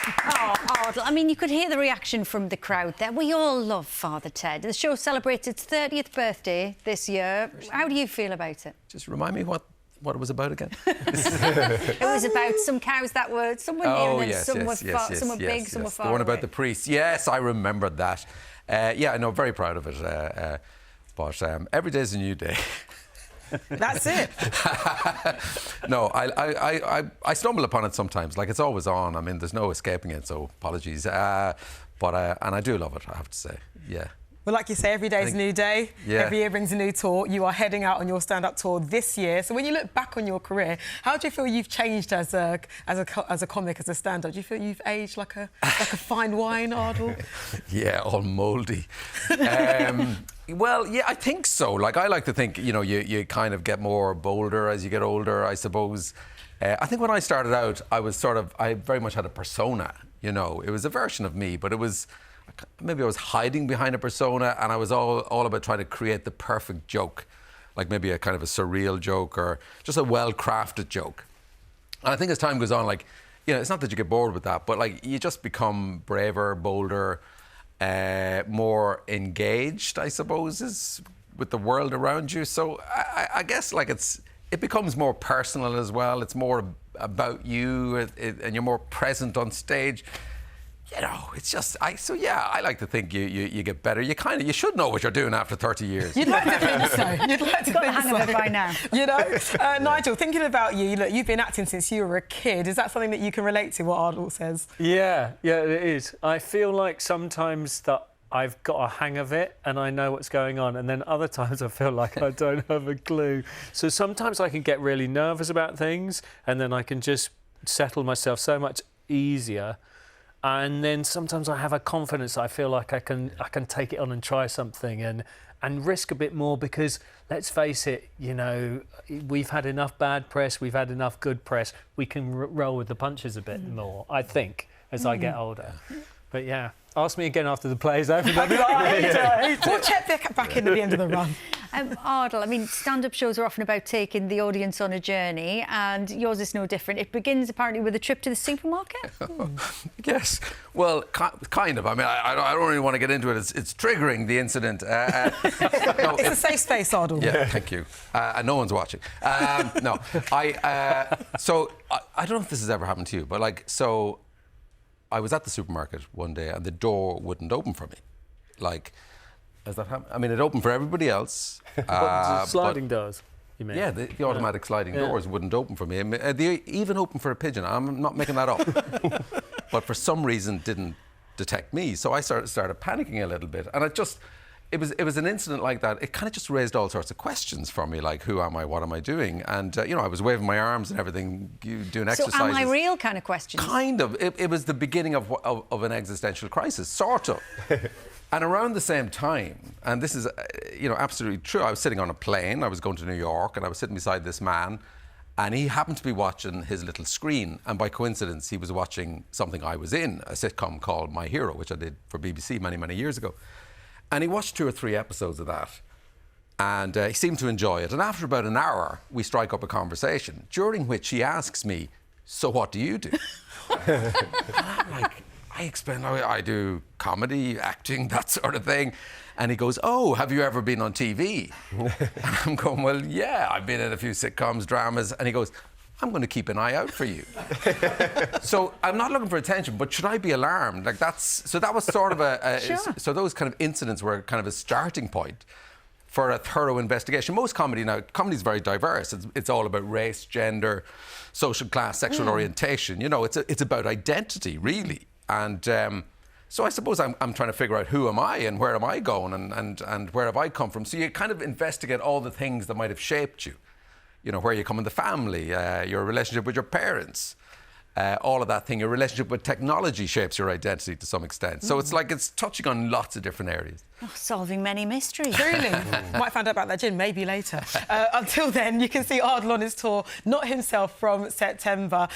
Oh, Ardal, I mean, you could hear the reaction from the crowd there. We all love Father Ted. The show celebrates its 30th birthday this year. How do you feel about it? Just remind me what it was about again. It was about some cows that were... Some were near and then some were big, some were far The one away. about the priest. Yes, I remembered that. Yeah, I know, very proud of it. But every day's a new day. That's it. No, I stumble upon it sometimes. Like, it's always on. I mean, there's no escaping it, so apologies. And I do love it, I have to say. Yeah. Well, like you say, every day's a new day. Yeah. Every year brings a new tour. You are heading out on your stand-up tour this year. So when you look back on your career, how do you feel you've changed as a comic, as a stand-up? Do you feel you've aged like a fine wine, Ardal? Yeah, all mouldy. Well, yeah, I think so. Like, I like to think, you know, you kind of get more bolder as you get older, I suppose. I think when I started out, I very much had a persona, you know. It was a version of me, but it was... Maybe I was hiding behind a persona, and I was all about trying to create the perfect joke, like maybe a kind of a surreal joke or just a well-crafted joke. And I think as time goes on, like, you know, it's not that you get bored with that, but like you just become braver, bolder, more engaged, I suppose, with the world around you. So I guess like it becomes more personal as well. It's more about you, and you're more present on stage. You know, it's just, so yeah, I like to think you get better. You should know what you're doing after 30 years. You'd like to think so. You'd like to Got think the hang of it by now. You know? Nigel, thinking about you, look, you've been acting since you were a kid. Is that something that you can relate to, what Ardal says? Yeah, it is. I feel like sometimes that I've got a hang of it and I know what's going on, and then other times I feel like I don't have a clue. So sometimes I can get really nervous about things, and then I can just settle myself so much easier. And then sometimes I have a confidence that I feel like I can take it on and try something and risk a bit more, because let's face it, you know, we've had enough bad press, we've had enough good press. We can roll with the punches a bit more, I think, as I get older. But yeah, ask me again after the play's over. We'll check back in at the end of the run. Ardal, I mean, stand-up shows are often about taking the audience on a journey, and yours is no different. It begins, apparently, with a trip to the supermarket? Yes. Well, kind of. I mean, I don't really want to get into it. It's triggering, the incident. No, it's a safe space, Ardal. Yeah, thank you. And no one's watching. No. So, I don't know if this has ever happened to you, but, like, so... I was at the supermarket one day and the door wouldn't open for me. Like, has that happened? I mean, it opened for everybody else. Sliding doors, you mean? Yeah, the automatic sliding doors wouldn't open for me. I mean, they even opened for a pigeon. I'm not making that up. But for some reason, didn't detect me. So I started panicking a little bit. And it was an incident like that. It kind of just raised all sorts of questions for me, like, who am I, what am I doing? And, you know, I was waving my arms and everything, doing exercises. So am I real kind of questions? Kind of. It was the beginning of an existential crisis, sort of. And around the same time, and this is, you know, absolutely true, I was sitting on a plane, I was going to New York, and I was sitting beside this man, and he happened to be watching his little screen, and by coincidence, he was watching something I was in, a sitcom called My Hero, which I did for BBC many, many years ago. And he watched 2 or 3 episodes of that, and he seemed to enjoy it. And after about an hour, we strike up a conversation, during which he asks me, "So what do you do?" And I'm like, I explain, I do comedy, acting, that sort of thing. And he goes, "Oh, have you ever been on TV?" And I'm going, "Well, yeah, I've been in a few sitcoms, dramas." And he goes, "I'm going to keep an eye out for you." So I'm not looking for attention, but should I be alarmed? Like, so that was sort of Sure. So those kind of incidents were kind of a starting point for a thorough investigation. Most comedy is very diverse. It's all about race, gender, social class, sexual orientation. You know, it's about identity, really. And so I suppose I'm trying to figure out who am I and where am I going and where have I come from. So you kind of investigate all the things that might have shaped you. You know, where you come in the family, your relationship with your parents, all of that thing. Your relationship with technology shapes your identity to some extent. So it's like it's touching on lots of different areas. Oh, solving many mysteries. Really? Might find out about that gin, maybe later. Until then, you can see Ardal on his tour, Not Himself, from September.